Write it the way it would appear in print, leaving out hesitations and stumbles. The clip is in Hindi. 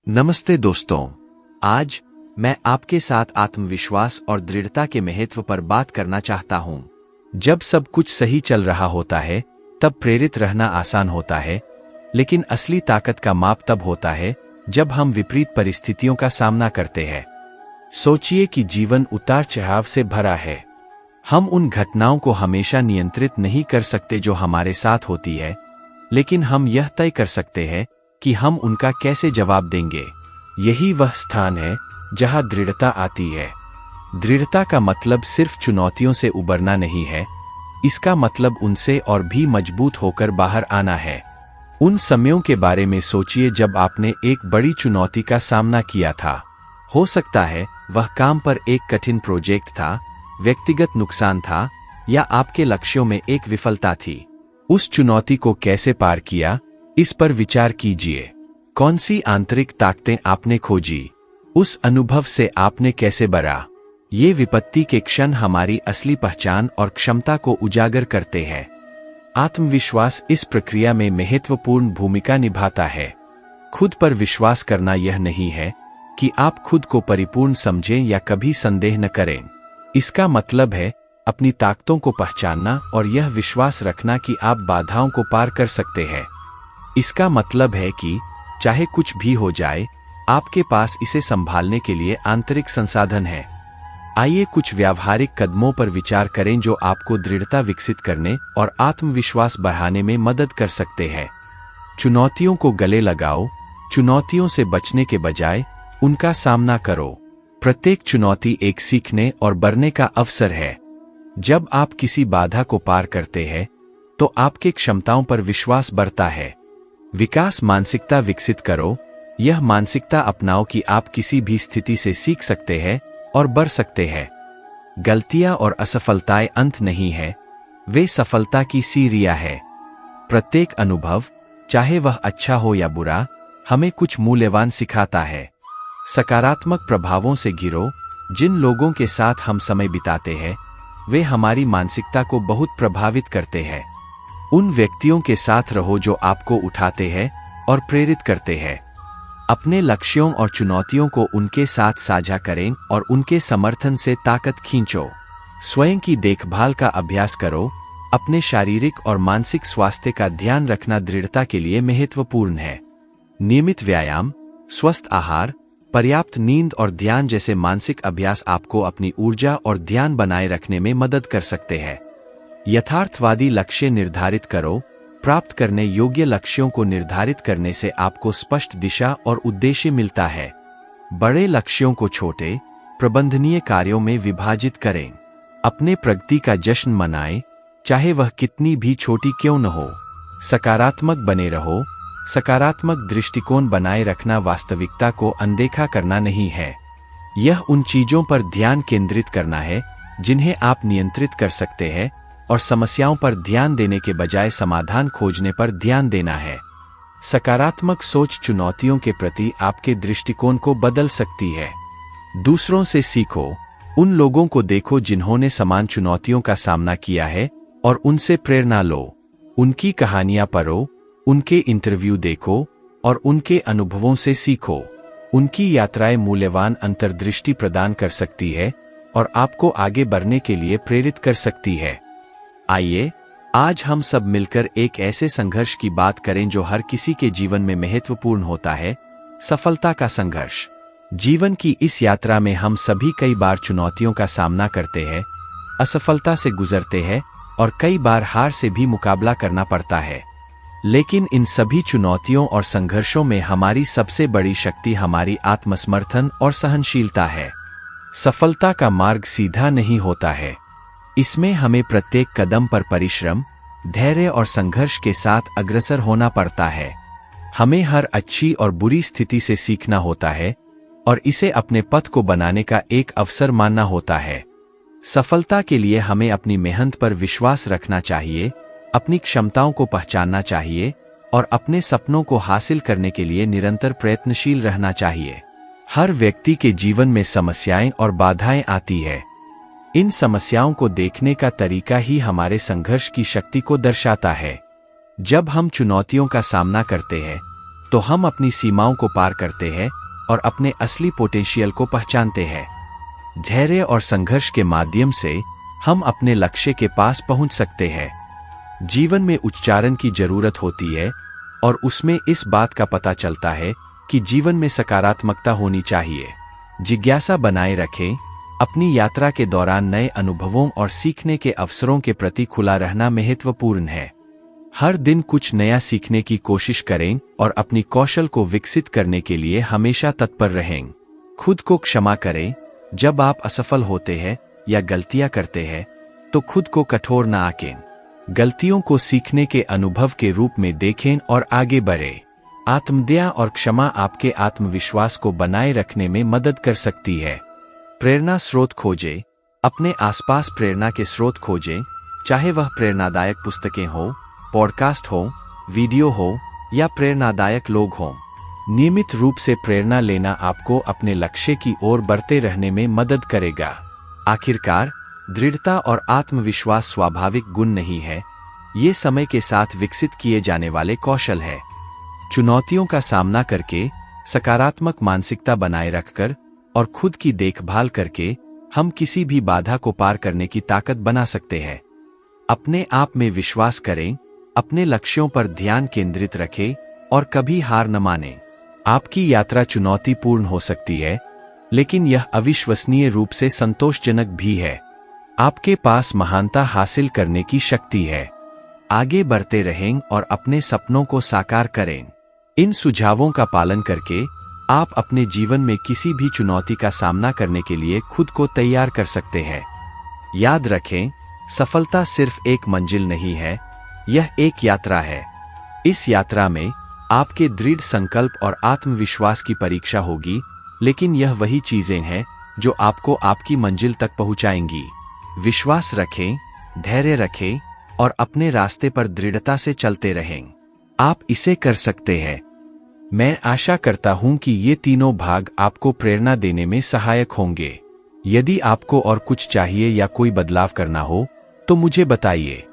नमस्ते दोस्तों। आज मैं आपके साथ आत्मविश्वास और दृढ़ता के महत्व पर बात करना चाहता हूं। जब सब कुछ सही चल रहा होता है तब प्रेरित रहना आसान होता है, लेकिन असली ताकत का माप तब होता है जब हम विपरीत परिस्थितियों का सामना करते हैं। सोचिए कि जीवन उतार चढ़ाव से भरा है। हम उन घटनाओं को हमेशा नियंत्रित नहीं कर सकते जो हमारे साथ होती है, लेकिन हम यह तय कर सकते हैं कि हम उनका कैसे जवाब देंगे। यही वह स्थान है जहां दृढ़ता आती है। दृढ़ता का मतलब सिर्फ चुनौतियों से उबरना नहीं है, इसका मतलब उनसे और भी मजबूत होकर बाहर आना है। उन समयों के बारे में सोचिए जब आपने एक बड़ी चुनौती का सामना किया था। हो सकता है वह काम पर एक कठिन प्रोजेक्ट था, व्यक्तिगत नुकसान था, या आपके लक्ष्यों में एक विफलता थी। उस चुनौती को कैसे पार किया, इस पर विचार कीजिए। कौन सी आंतरिक ताकतें आपने खोजी? उस अनुभव से आपने कैसे बढ़ा? ये विपत्ति के क्षण हमारी असली पहचान और क्षमता को उजागर करते हैं। आत्मविश्वास इस प्रक्रिया में महत्वपूर्ण भूमिका निभाता है। खुद पर विश्वास करना यह नहीं है कि आप खुद को परिपूर्ण समझें या कभी संदेह न करें। इसका मतलब है अपनी ताकतों को पहचानना और यह विश्वास रखना कि आप बाधाओं को पार कर सकते हैं। इसका मतलब है कि चाहे कुछ भी हो जाए, आपके पास इसे संभालने के लिए आंतरिक संसाधन है। आइए कुछ व्यावहारिक कदमों पर विचार करें जो आपको दृढ़ता विकसित करने और आत्मविश्वास बढ़ाने में मदद कर सकते हैं। चुनौतियों को गले लगाओ। चुनौतियों से बचने के बजाय उनका सामना करो। प्रत्येक चुनौती एक सीखने और बढ़ने का अवसर है। जब आप किसी बाधा को पार करते हैं तो आपके क्षमताओं पर विश्वास बढ़ता है। विकास मानसिकता विकसित करो। यह मानसिकता अपनाओ कि आप किसी भी स्थिति से सीख सकते हैं और बढ़ सकते हैं। गलतियां और असफलताएं अंत नहीं है, वे सफलता की सीढ़ियां है। प्रत्येक अनुभव, चाहे वह अच्छा हो या बुरा, हमें कुछ मूल्यवान सिखाता है। सकारात्मक प्रभावों से घिरो। जिन लोगों के साथ हम समय बिताते हैं वे हमारी मानसिकता को बहुत प्रभावित करते हैं। उन व्यक्तियों के साथ रहो जो आपको उठाते हैं और प्रेरित करते हैं। अपने लक्ष्यों और चुनौतियों को उनके साथ साझा करें और उनके समर्थन से ताकत खींचो। स्वयं की देखभाल का अभ्यास करो। अपने शारीरिक और मानसिक स्वास्थ्य का ध्यान रखना दृढ़ता के लिए महत्वपूर्ण है। नियमित व्यायाम, स्वस्थ आहार, पर्याप्त नींद और ध्यान जैसे मानसिक अभ्यास आपको अपनी ऊर्जा और ध्यान बनाए रखने में मदद कर सकते हैं। यथार्थवादी लक्ष्य निर्धारित करो। प्राप्त करने योग्य लक्ष्यों को निर्धारित करने से आपको स्पष्ट दिशा और उद्देश्य मिलता है। बड़े लक्ष्यों को छोटे, प्रबंधनीय कार्यों में विभाजित करें। अपने प्रगति का जश्न मनाएं, चाहे वह कितनी भी छोटी क्यों न हो। सकारात्मक बने रहो। सकारात्मक दृष्टिकोण बनाए रखना वास्तविकता को अनदेखा करना नहीं है। यह उन चीजों पर ध्यान केंद्रित करना है जिन्हें आप नियंत्रित कर सकते हैं और समस्याओं पर ध्यान देने के बजाय समाधान खोजने पर ध्यान देना है। सकारात्मक सोच चुनौतियों के प्रति आपके दृष्टिकोण को बदल सकती है। दूसरों से सीखो। उन लोगों को देखो जिन्होंने समान चुनौतियों का सामना किया है और उनसे प्रेरणा लो। उनकी कहानियां पढ़ो, उनके इंटरव्यू देखो और उनके अनुभवों से सीखो। उनकी यात्राएं मूल्यवान अंतर्दृष्टि प्रदान कर सकती है और आपको आगे बढ़ने के लिए प्रेरित कर सकती है। आइए आज हम सब मिलकर एक ऐसे संघर्ष की बात करें जो हर किसी के जीवन में महत्वपूर्ण होता है, सफलता का संघर्ष। जीवन की इस यात्रा में हम सभी कई बार चुनौतियों का सामना करते हैं, असफलता से गुजरते हैं और कई बार हार से भी मुकाबला करना पड़ता है। लेकिन इन सभी चुनौतियों और संघर्षों में हमारी सबसे बड़ी शक्ति हमारी आत्मसमर्थन और सहनशीलता है। सफलता का मार्ग सीधा नहीं होता है। इसमें हमें प्रत्येक कदम पर परिश्रम, धैर्य और संघर्ष के साथ अग्रसर होना पड़ता है। हमें हर अच्छी और बुरी स्थिति से सीखना होता है और इसे अपने पथ को बनाने का एक अवसर मानना होता है। सफलता के लिए हमें अपनी मेहनत पर विश्वास रखना चाहिए, अपनी क्षमताओं को पहचानना चाहिए और अपने सपनों को हासिल करने के लिए निरंतर प्रयत्नशील रहना चाहिए। हर व्यक्ति के जीवन में समस्याएं और बाधाएं आती है। इन समस्याओं को देखने का तरीका ही हमारे संघर्ष की शक्ति को दर्शाता है। जब हम चुनौतियों का सामना करते हैं तो हम अपनी सीमाओं को पार करते हैं और अपने असली पोटेंशियल को पहचानते हैं। धैर्य और संघर्ष के माध्यम से हम अपने लक्ष्य के पास पहुंच सकते हैं। जीवन में उच्चारण की जरूरत होती है और उसमें इस बात का पता चलता है कि जीवन में सकारात्मकता होनी चाहिए। जिज्ञासा बनाए रखें। अपनी यात्रा के दौरान नए अनुभवों और सीखने के अवसरों के प्रति खुला रहना महत्वपूर्ण है। हर दिन कुछ नया सीखने की कोशिश करें और अपनी कौशल को विकसित करने के लिए हमेशा तत्पर रहें। खुद को क्षमा करें। जब आप असफल होते हैं या गलतियां करते हैं तो खुद को कठोर न आंकें। गलतियों को सीखने के अनुभव के रूप में देखें और आगे बढ़ें। आत्मदया और क्षमा आपके आत्मविश्वास को बनाए रखने में मदद कर सकती है। प्रेरणा स्रोत खोजें। अपने आसपास प्रेरणा के स्रोत खोजें, चाहे वह प्रेरणादायक पुस्तकें हो, पॉडकास्ट हो, वीडियो हो या प्रेरणादायक लोग हों। नियमित रूप से प्रेरणा लेना आपको अपने लक्ष्य की ओर बढ़ते रहने में मदद करेगा। आखिरकार, दृढ़ता और आत्मविश्वास स्वाभाविक गुण नहीं है, ये समय के साथ विकसित किए जाने वाले कौशल है। चुनौतियों का सामना करके, सकारात्मक मानसिकता बनाए रखकर और खुद की देखभाल करके हम किसी भी बाधा को पार करने की ताकत बना सकते हैं। अपने आप में विश्वास करें, अपने लक्ष्यों पर ध्यान केंद्रित रखें और कभी हार न मानें। आपकी यात्रा चुनौतीपूर्ण हो सकती है, लेकिन यह अविश्वसनीय रूप से संतोषजनक भी है। आपके पास महानता हासिल करने की शक्ति है। आगे बढ़ते रहें और अपने सपनों को साकार करें। इन सुझावों का पालन करके आप अपने जीवन में किसी भी चुनौती का सामना करने के लिए खुद को तैयार कर सकते हैं। याद रखें, सफलता सिर्फ एक मंजिल नहीं है, यह एक यात्रा है। इस यात्रा में आपके दृढ़ संकल्प और आत्मविश्वास की परीक्षा होगी, लेकिन यह वही चीजें हैं जो आपको आपकी मंजिल तक पहुंचाएंगी। विश्वास रखें, धैर्य रखें और अपने रास्ते पर दृढ़ता से चलते रहें। आप इसे कर सकते हैं। मैं आशा करता हूं कि ये तीनों भाग आपको प्रेरणा देने में सहायक होंगे। यदि आपको और कुछ चाहिए या कोई बदलाव करना हो, तो मुझे बताइए।